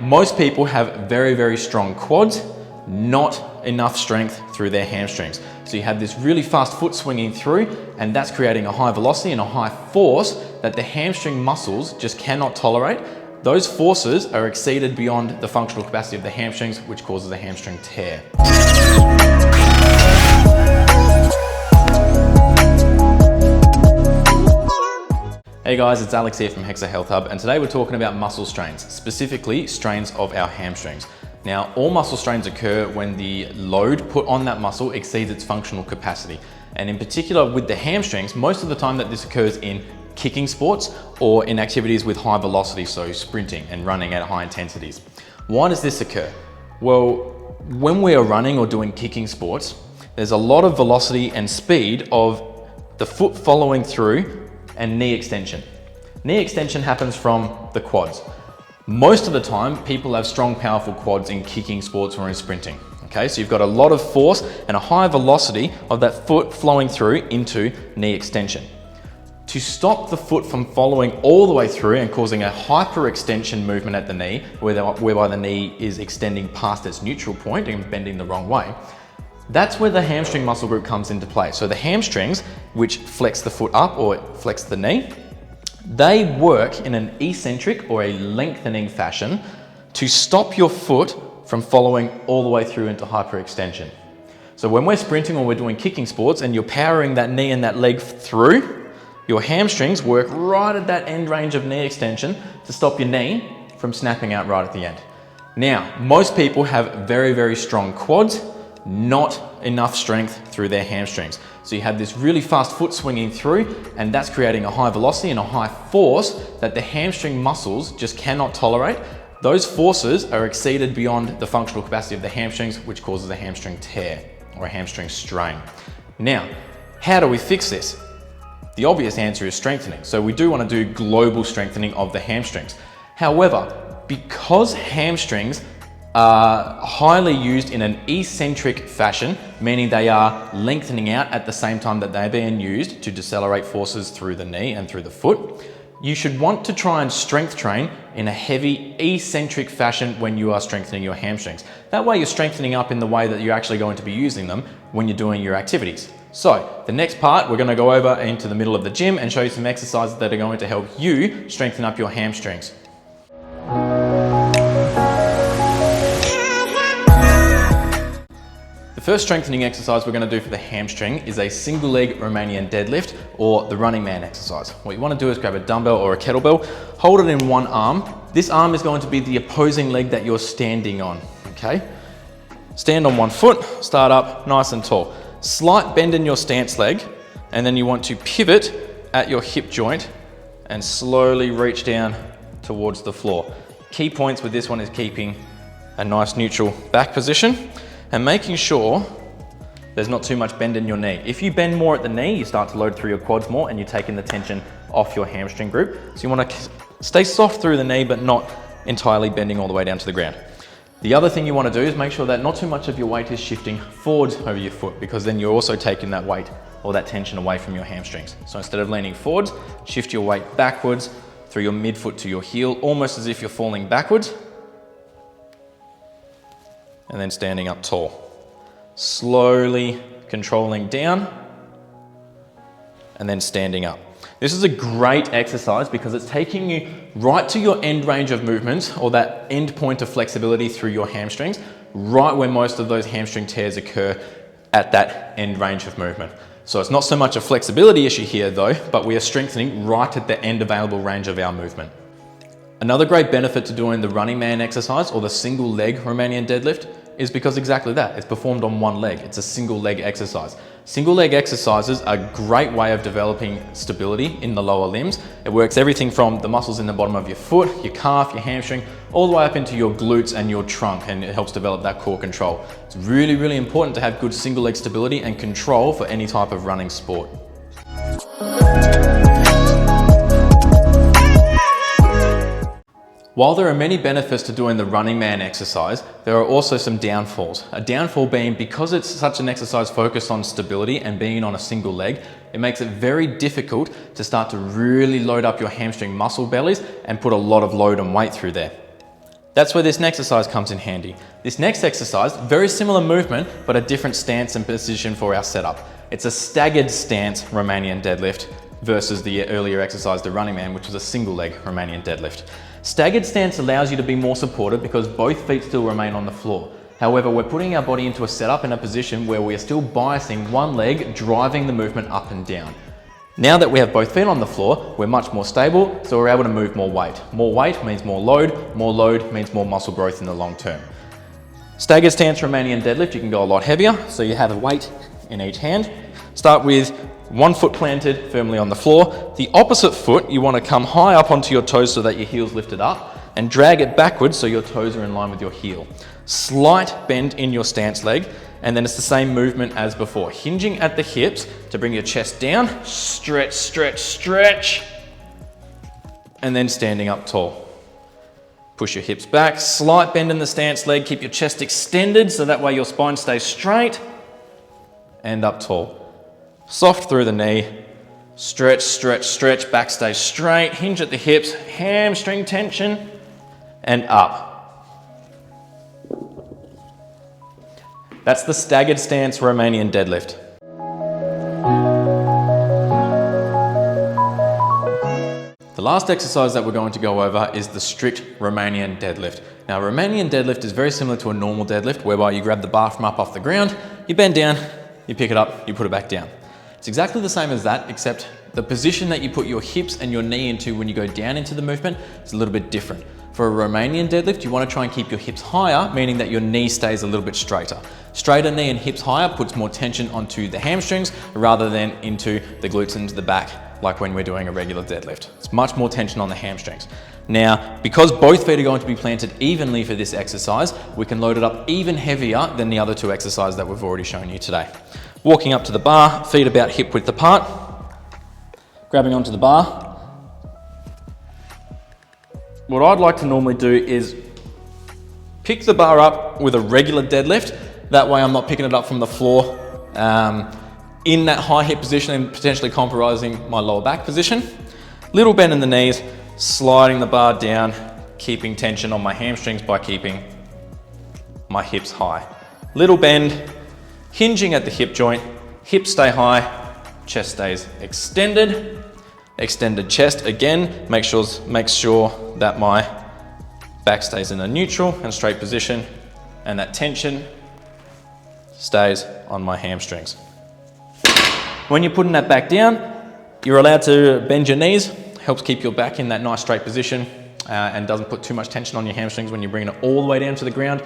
Most people have very, very strong quads, not enough strength through their hamstrings. So you have this really fast foot swinging through, and that's creating a high velocity and a high force that the hamstring muscles just cannot tolerate. Those forces are exceeded beyond the functional capacity of the hamstrings, which causes a hamstring tear. Hey guys, it's Alex here from HEXA Health Hub, and today we're talking about muscle strains, specifically strains of our hamstrings. Now, all muscle strains occur when the load put on that muscle exceeds its functional capacity. And in particular with the hamstrings, most of the time that this occurs in kicking sports or in activities with high velocity, so sprinting and running at high intensities. Why does this occur? Well, when we are running or doing kicking sports, there's a lot of velocity and speed of the foot following through and knee extension. Knee extension happens from the quads. Most of the time, people have strong, powerful quads in kicking sports or in sprinting. Okay, so you've got a lot of force and a high velocity of that foot flowing through into knee extension. To stop the foot from following all the way through and causing a hyperextension movement at the knee, whereby the knee is extending past its neutral point and bending the wrong way, that's where the hamstring muscle group comes into play. So the hamstrings, which flex the foot up or flex the knee, they work in an eccentric or a lengthening fashion to stop your foot from following all the way through into hyperextension. So when we're sprinting or we're doing kicking sports and you're powering that knee and that leg through, your hamstrings work right at that end range of knee extension to stop your knee from snapping out right at the end. Now, most people have very, very strong quads, not enough strength through their hamstrings. So you have this really fast foot swinging through, and that's creating a high velocity and a high force that the hamstring muscles just cannot tolerate. Those forces are exceeded beyond the functional capacity of the hamstrings, which causes a hamstring tear or a hamstring strain. Now, how do we fix this? The obvious answer is strengthening. So we do want to do global strengthening of the hamstrings. However, because hamstrings are highly used in an eccentric fashion, meaning they are lengthening out at the same time that they're being used to decelerate forces through the knee and through the foot, you should want to try and strength train in a heavy eccentric fashion when you are strengthening your hamstrings. That way you're strengthening up in the way that you're actually going to be using them when you're doing your activities. So the next part, we're going to go over into the middle of the gym and show you some exercises that are going to help you strengthen up your hamstrings. The first strengthening exercise we're going to do for the hamstring is a single leg Romanian deadlift, or the running man exercise. What you want to do is grab a dumbbell or a kettlebell, hold it in one arm. This arm is going to be the opposing leg that you're standing on, okay? Stand on one foot, start up nice and tall. Slight bend in your stance leg, and then you want to pivot at your hip joint and slowly reach down towards the floor. Key points with this one is keeping a nice neutral back position and making sure there's not too much bend in your knee. If you bend more at the knee, you start to load through your quads more and you're taking the tension off your hamstring group. So you want to stay soft through the knee, but not entirely bending all the way down to the ground. The other thing you want to do is make sure that not too much of your weight is shifting forwards over your foot, because then you're also taking that weight or that tension away from your hamstrings. So instead of leaning forwards, shift your weight backwards through your midfoot to your heel, almost as if you're falling backwards, and then standing up tall. Slowly controlling down and then standing up. This is a great exercise because it's taking you right to your end range of movement, or that end point of flexibility through your hamstrings, right where most of those hamstring tears occur at that end range of movement. So it's not so much a flexibility issue here though, but we are strengthening right at the end available range of our movement. Another great benefit to doing the running man exercise or the single leg Romanian deadlift is because exactly that, it's performed on one leg. It's a single leg exercise. Single leg exercises are a great way of developing stability in the lower limbs. It works everything from the muscles in the bottom of your foot, your calf, your hamstring, all the way up into your glutes and your trunk, and it helps develop that core control. It's really, really important to have good single leg stability and control for any type of running sport. While there are many benefits to doing the running man exercise, there are also some downfalls. A downfall being, because it's such an exercise focused on stability and being on a single leg, it makes it very difficult to start to really load up your hamstring muscle bellies and put a lot of load and weight through there. That's where this next exercise comes in handy. This next exercise, very similar movement, but a different stance and position for our setup. It's a staggered stance Romanian deadlift versus the earlier exercise, the running man, which was a single leg Romanian deadlift. Staggered stance allows you to be more supported because both feet still remain on the floor. However, we're putting our body into a setup in a position where we are still biasing one leg, driving the movement up and down. Now that we have both feet on the floor, we're much more stable, so we're able to move more weight. More weight means more load means more muscle growth in the long term. Staggered stance Romanian deadlift, you can go a lot heavier, so you have a weight in each hand. Start with one foot planted firmly on the floor. The opposite foot, you want to come high up onto your toes so that your heel's lifted up, and drag it backwards so your toes are in line with your heel. Slight bend in your stance leg, and then it's the same movement as before. Hinging at the hips to bring your chest down, stretch, stretch, stretch, and then standing up tall. Push your hips back, slight bend in the stance leg, keep your chest extended so that way your spine stays straight, and up tall. Soft through the knee, stretch, stretch, stretch, back stays straight, hinge at the hips, hamstring tension, and up. That's the staggered stance Romanian deadlift. The last exercise that we're going to go over is the strict Romanian deadlift. Now, Romanian deadlift is very similar to a normal deadlift, whereby you grab the bar from up off the ground, you bend down, you pick it up, you put it back down. It's exactly the same as that, except the position that you put your hips and your knee into when you go down into the movement is a little bit different. For a Romanian deadlift, you want to try and keep your hips higher, meaning that your knee stays a little bit straighter. Straighter knee and hips higher puts more tension onto the hamstrings rather than into the glutes and the back, like when we're doing a regular deadlift. It's much more tension on the hamstrings. Now, because both feet are going to be planted evenly for this exercise, we can load it up even heavier than the other two exercises that we've already shown you today. Walking up to the bar, feet about hip width apart, grabbing onto the bar. What I'd like to normally do is pick the bar up with a regular deadlift. That way I'm not picking it up from the floor in that high hip position and potentially compromising my lower back position. Little bend in the knees, sliding the bar down, keeping tension on my hamstrings by keeping my hips high. Little bend, hinging at the hip joint, hips stay high, chest stays extended. Extended chest again, makes sure that my back stays in a neutral and straight position, and that tension stays on my hamstrings. When you're putting that back down, you're allowed to bend your knees, helps keep your back in that nice straight position and doesn't put too much tension on your hamstrings when you're bringing it all the way down to the ground.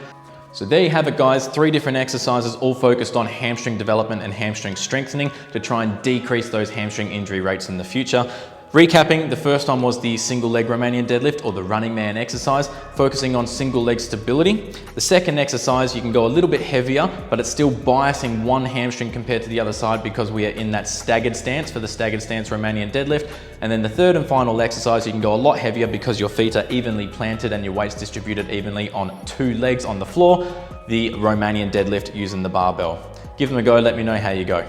So there you have it, guys, 3 different exercises all focused on hamstring development and hamstring strengthening to try and decrease those hamstring injury rates in the future. Recapping, the first one was the single leg Romanian deadlift or the running man exercise, focusing on single leg stability. The second exercise, you can go a little bit heavier, but it's still biasing one hamstring compared to the other side because we are in that staggered stance for the staggered stance Romanian deadlift. And then the third and final exercise, you can go a lot heavier because your feet are evenly planted and your weight's distributed evenly on 2 legs on the floor, the Romanian deadlift using the barbell. Give them a go, let me know how you go.